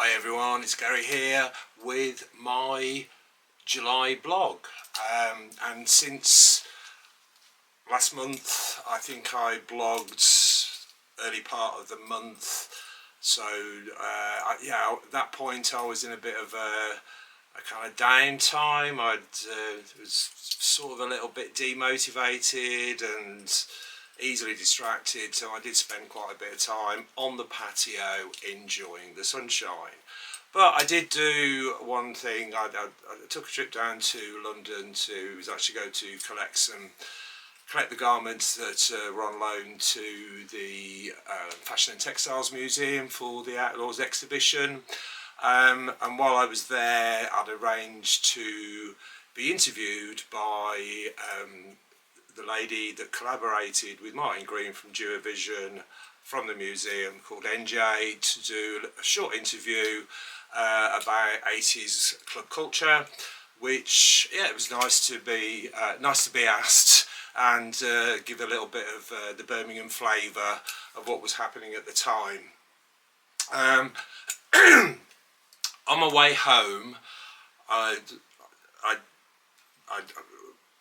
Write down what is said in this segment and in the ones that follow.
Hi everyone, it's Gary here with my July blog, and since last month I think I blogged early part of the month, so at that point I was in a bit of a kind of downtime. I was sort of a little bit demotivated and easily distracted, so I did spend quite a bit of time on the patio enjoying the sunshine. But I did do one thing. I took a trip down to London to actually go to collect the garments that were on loan to the Fashion and Textiles Museum for the Outlaws exhibition. And while I was there, I'd arranged to be interviewed by the lady that collaborated with Martin Green from Vision from the museum, called NJ, to do a short interview about 80s club culture, which it was nice to be asked and give a little bit of the Birmingham flavour of what was happening at the time. On my way home,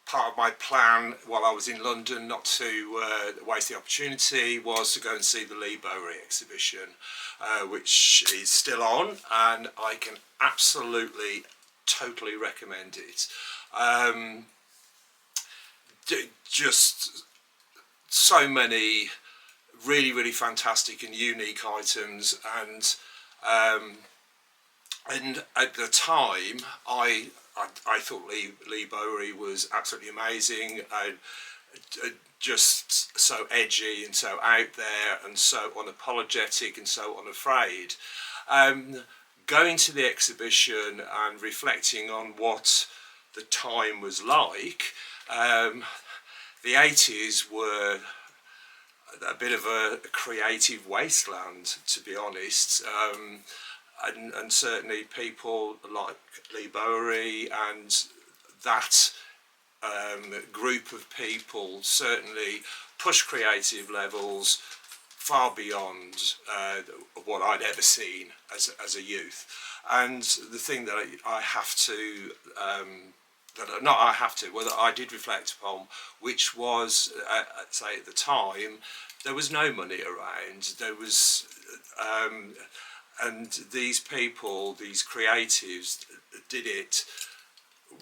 part of my plan while I was in London, not to waste the opportunity, was to go and see the Lee Bowery exhibition, which is still on, and I can absolutely, totally recommend it. Just so many really fantastic and unique items, and at the time I thought Lee Bowery was absolutely amazing, just so edgy and so out there and so unapologetic and so unafraid. Going to the exhibition and reflecting on what the time was like, the 80s were a bit of a creative wasteland, to be honest. And certainly people like Lee Bowery and that group of people certainly pushed creative levels far beyond what I'd ever seen as a youth. And the thing that I did reflect upon, which was, say at the time, there was no money around. There was and these people, these creatives, did it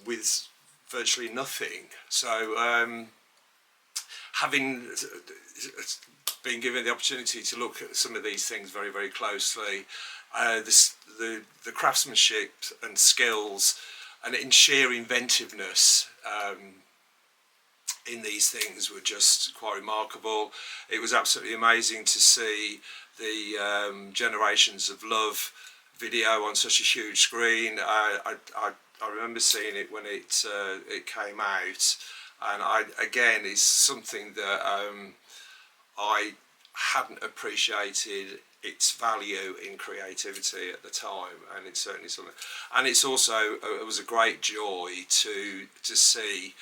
with virtually nothing. So having been given the opportunity to look at some of these things very closely, the craftsmanship and skills and in sheer inventiveness in these things were just quite remarkable. It was absolutely amazing to see the Generations of Love video on such a huge screen. I remember seeing it when it came out, and again it's something that I hadn't appreciated its value in creativity at the time, and it's certainly something. And it's also it was a great joy to see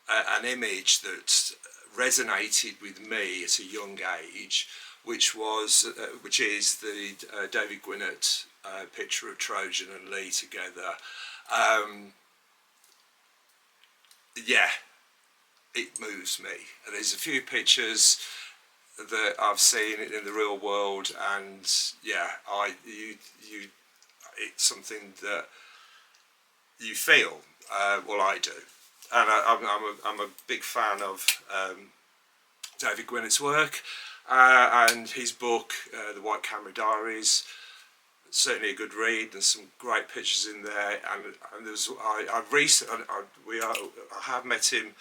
an image that resonated with me at a young age, which is the David Gwinnett picture of Trojan and Lee together. It moves me. And there's a few pictures that I've seen in the real world, and it's something that you feel. Well, I do, and I'm a big fan of David Gwinnett's work. And his book, The White Camera Diaries, certainly a good read. There's some great pictures in there, and there's I have met him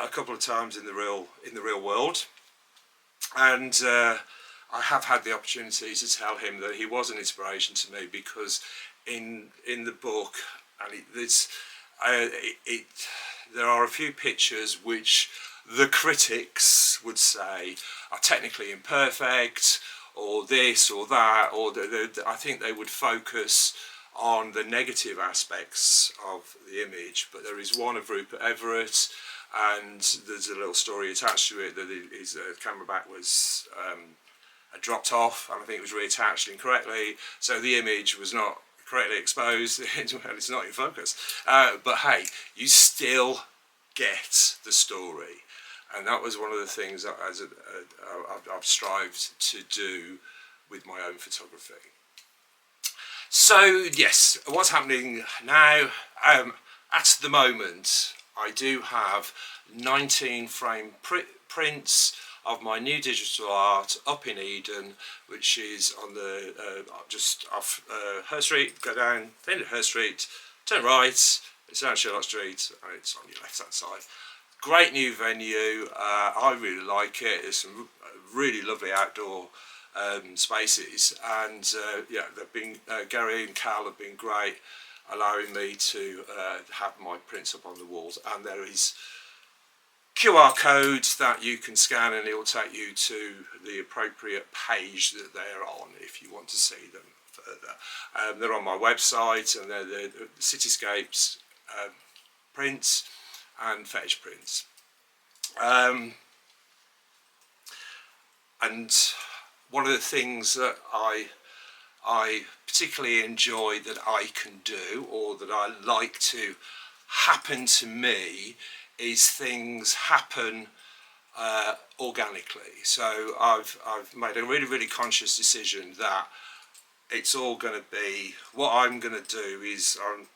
a couple of times in the real world, and I have had the opportunity to tell him that he was an inspiration to me, because in the book, and there are a few pictures which the critics would say are technically imperfect, or this or that, or I think they would focus on the negative aspects of the image. But there is one of Rupert Everett, and there's a little story attached to it that his camera back was dropped off, and I think it was reattached incorrectly, so the image was not correctly exposed and it's not in focus. But hey, you still get the story, and that was one of the things that I've strived to do with my own photography. So yes, what's happening now? At the moment, I do have 19 frame prints of my new digital art up in Eden, which is on the just off Her Street. Go down the end of Her Street, turn right, it's down Sherlock Street, and it's on your left hand side. Great new venue. I really like it. There's some really lovely outdoor spaces, and yeah, they've been Gary and Cal have been great, allowing me to have my prints up on the walls, and there is QR codes that you can scan, and it will take you to the appropriate page that they're on if you want to see them further. They're on my website, and they're the cityscapes prints and fetish prints. And one of the things that I particularly enjoy that I can do, or that I like to happen to me, is things happen organically. So I've made a really conscious decision that it's all going to be, what I'm going to do is I'm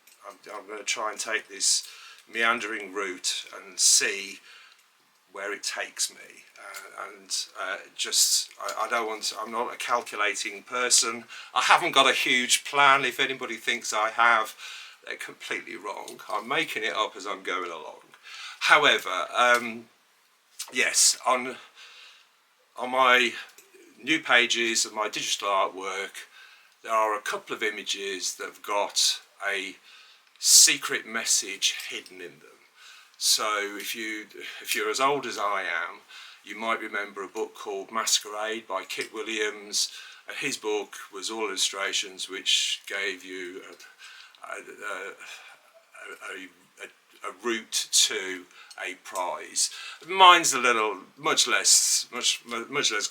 going to try and take this meandering route and see where it takes me, I don't want to, I'm not a calculating person. I haven't got a huge plan. If anybody thinks I have, they're completely wrong. I'm making it up as I'm going along. However, yes, on my new pages of my digital artwork, there are a couple of images that have got a secret message hidden in them. So if you're as old as I am, you might remember a book called Masquerade by Kit Williams, and his book was all illustrations which gave you a route to a prize. Mine's a little much less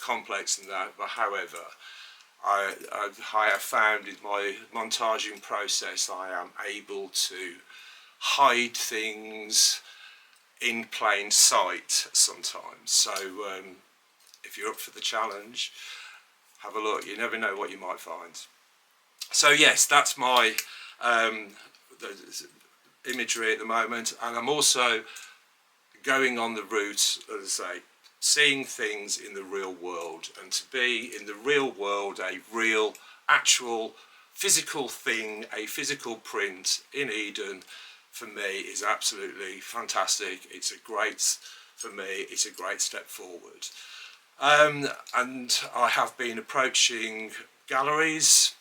complex than that, but however, I have found in my montaging process I am able to hide things in plain sight sometimes. So if you're up for the challenge, have a look. You never know what you might find. So yes, that's my the imagery at the moment, and I'm also going on the route, as I say, seeing things in the real world, and to be in the real world, a real actual physical thing, a physical print in Eden, for me is absolutely fantastic. It's a great, for me, it's a great step forward. And I have been approaching galleries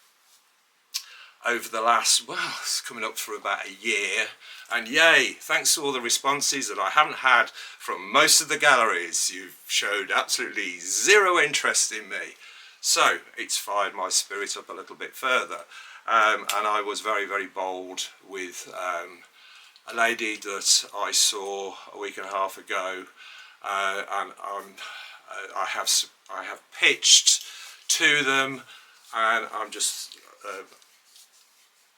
over the last, well, it's coming up for about a year, and yay, thanks to all the responses that I haven't had from most of the galleries. You've showed absolutely zero interest in me, so it's fired my spirit up a little bit further. And I was very bold with a lady that I saw a week and a half ago, and I have pitched to them, and I'm just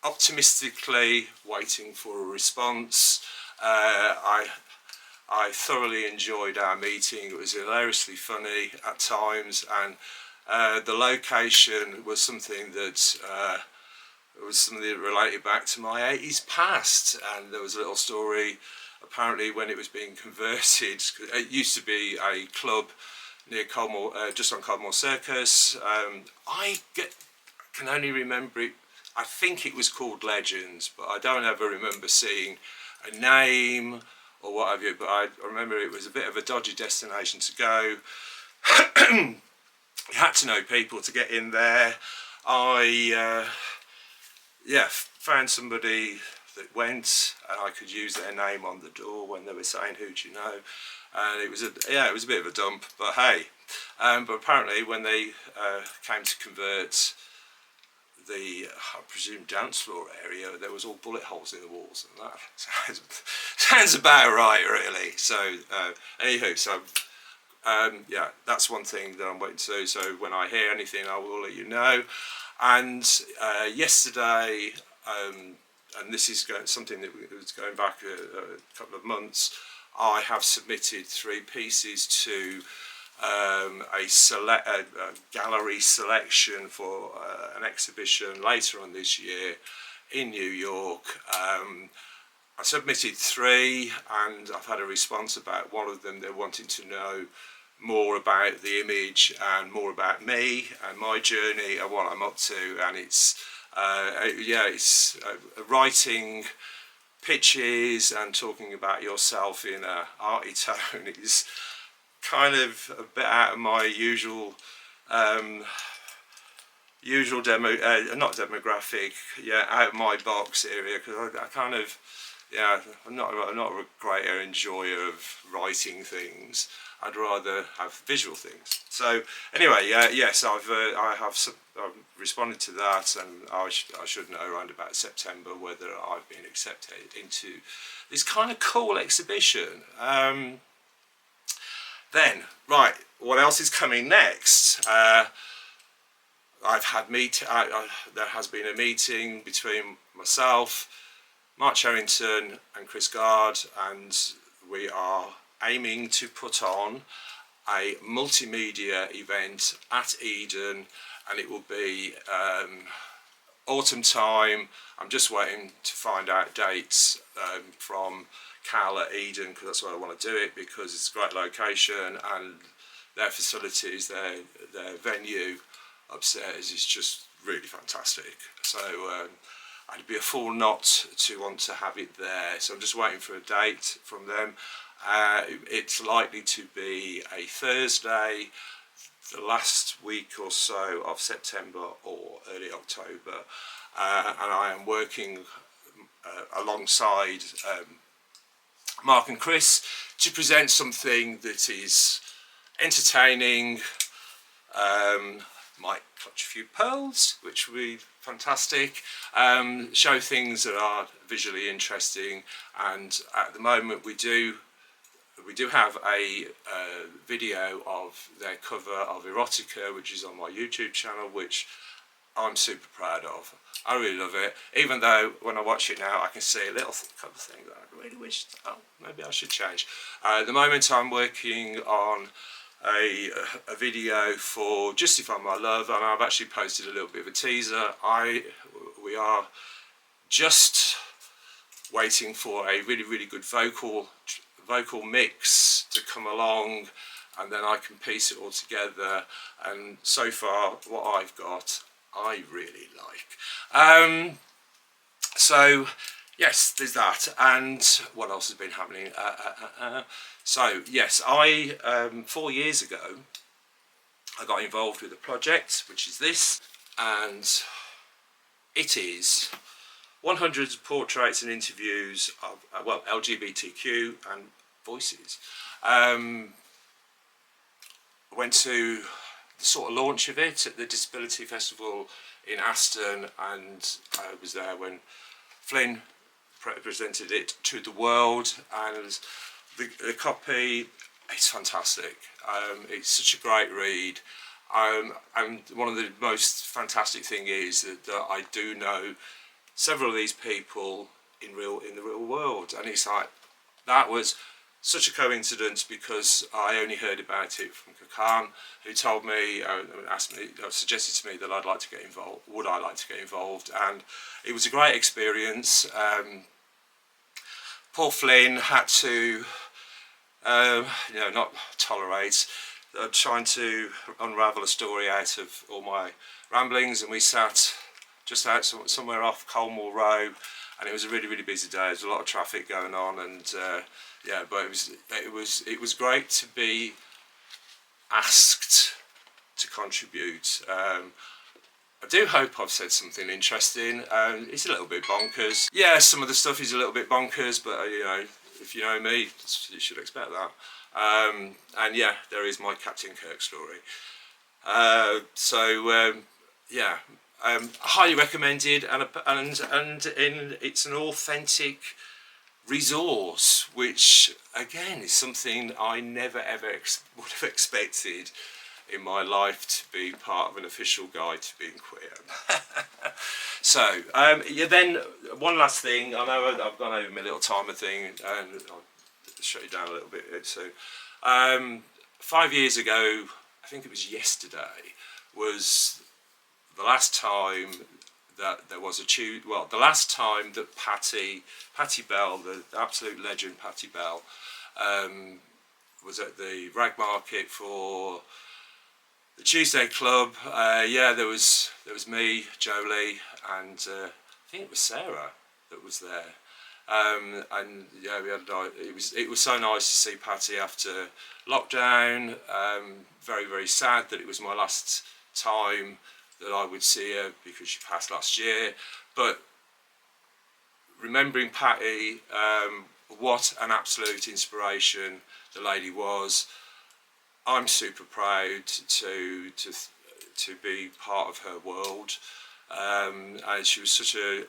optimistically waiting for a response. I thoroughly enjoyed our meeting. It was hilariously funny at times, and the location was something that related back to my 80s past, and there was a little story. Apparently, when it was being converted, it used to be a club near Colmore, just on Colmore Circus. I can only remember it. I think it was called Legends, but I don't ever remember seeing a name or what have you. But I remember it was a bit of a dodgy destination to go. You had to know people to get in there. I found somebody that went, and I could use their name on the door when they were saying, "Who do you know?" And it was a bit of a dump, but hey. But apparently, when they came to convert the, I presume, dance floor area, there was all bullet holes in the walls, and that sounds about right, really. So anywho, so yeah, that's one thing that I'm waiting to do. So when I hear anything, I will let you know. And yesterday, and this is something that was going back a couple of months, I have submitted 3 pieces to a gallery selection for an exhibition later on this year in New York. I submitted 3 and I've had a response about one of them. They're wanting to know more about the image and more about me and my journey and what I'm up to, and it's writing pitches and talking about yourself in a arty tone is kind of a bit out of my usual not demographic, out of my box area, because I kind of, I'm not a great enjoyer of writing things. I'd rather have visual things. So anyway, yes, I've responded to that, and I should know around about September whether I've been accepted into this kind of cool exhibition. Then, right, what else is coming next? I've had there has been a meeting between myself, Mark Sherrington and Chris Gard, and we are aiming to put on a multimedia event at Eden, and it will be autumn time. I'm just waiting to find out dates from Cal at Eden, because that's where I want to do it, because it's a great location and their facilities, their venue upstairs is just really fantastic. So I'd be a fool not to want to have it there. So I'm just waiting for a date from them. It's likely to be a Thursday, the last week or so of September or early October, and I am working alongside Mark and Chris to present something that is entertaining, might clutch a few pearls, which will be fantastic, show things that are visually interesting, and at the moment we do have a video of their cover of Erotica, which is on my YouTube channel, which I'm super proud of. I really love it, even though when I watch it now I can see a little couple of things that I really wish, maybe I should change. At the moment I'm working on a video for Justify My Love, and I've actually posted a little bit of a teaser. We are just waiting for a really good vocal mix to come along, and then I can piece it all together, and so far what I've got I really like. So yes, there's that. And what else has been happening? So yes, 4 years ago I got involved with a project which is this, and it is 100 portraits and interviews of LGBTQ and voices. Went to the sort of launch of it at the Disability Festival in Aston, and I was there when Flynn presented it to the world, and the copy is fantastic. It's such a great read, and one of the most fantastic thing is that I do know several of these people in the real world, and it's like, that was such a coincidence, because I only heard about it from Kakan, who told me, suggested to me that I'd like to get involved. Would I like to get involved? And it was a great experience. Poor Flynn had to, not tolerate trying to unravel a story out of all my ramblings, and we sat just out somewhere off Colmore Row, and it was a really busy day. There was a lot of traffic going on, and but it was great to be asked to contribute. I do hope I've said something interesting. It's a little bit bonkers. Yeah, some of the stuff is a little bit bonkers, but if you know me, you should expect that. And yeah, there is my Captain Kirk story. Highly recommended, and it's an authentic resource, which again is something I never ever would have expected in my life, to be part of an official guide to being queer. So yeah, then one last thing. I know I've gone over my little timer thing, and I'll shut you down a little bit soon. 5 years ago, I think it was yesterday, was the last time that there was the last time that Patty Bell, the absolute legend Patty Bell, was at the rag market for the Tuesday Club. Yeah, there was me, Jolie, and I think it was Sarah that was there. And yeah, we had it was so nice to see Patty after lockdown. Very, very sad that it was my last time that I would see her, because she passed last year. But remembering Patty, what an absolute inspiration the lady was. I'm super proud to be part of her world, and she was such a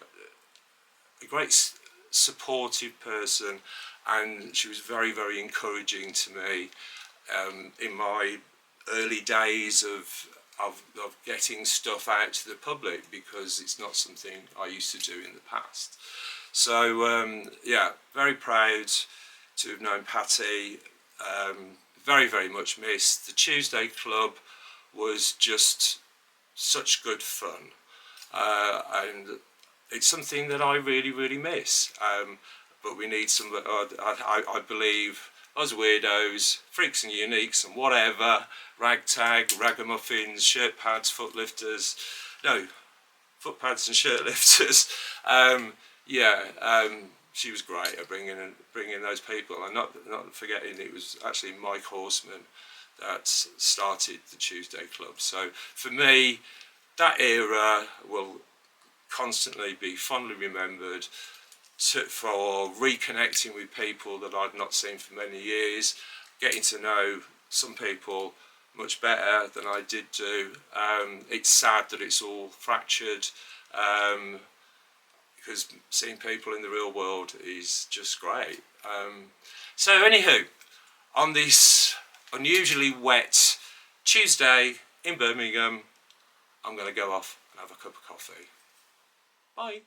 great supportive person, and she was very, very encouraging to me in my early days of getting stuff out to the public, because it's not something I used to do in the past. So yeah, very proud to have known Patty. Very, very much missed. The Tuesday Club was just such good fun, and it's something that I really, really miss. But we need some, I believe, us weirdos, freaks and uniques and whatever, ragtag, ragamuffins, shirt pads, foot lifters, no, foot pads and shirt lifters. She was great at bringing those people, and not forgetting it was actually Mike Horseman that started the Tuesday Club. So for me, that era will constantly be fondly remembered for reconnecting with people that I'd not seen for many years, getting to know some people much better than I did do. It's sad that it's all fractured, because seeing people in the real world is just great. So anywho, on this unusually wet Tuesday in Birmingham, I'm going to go off and have a cup of coffee. Bye.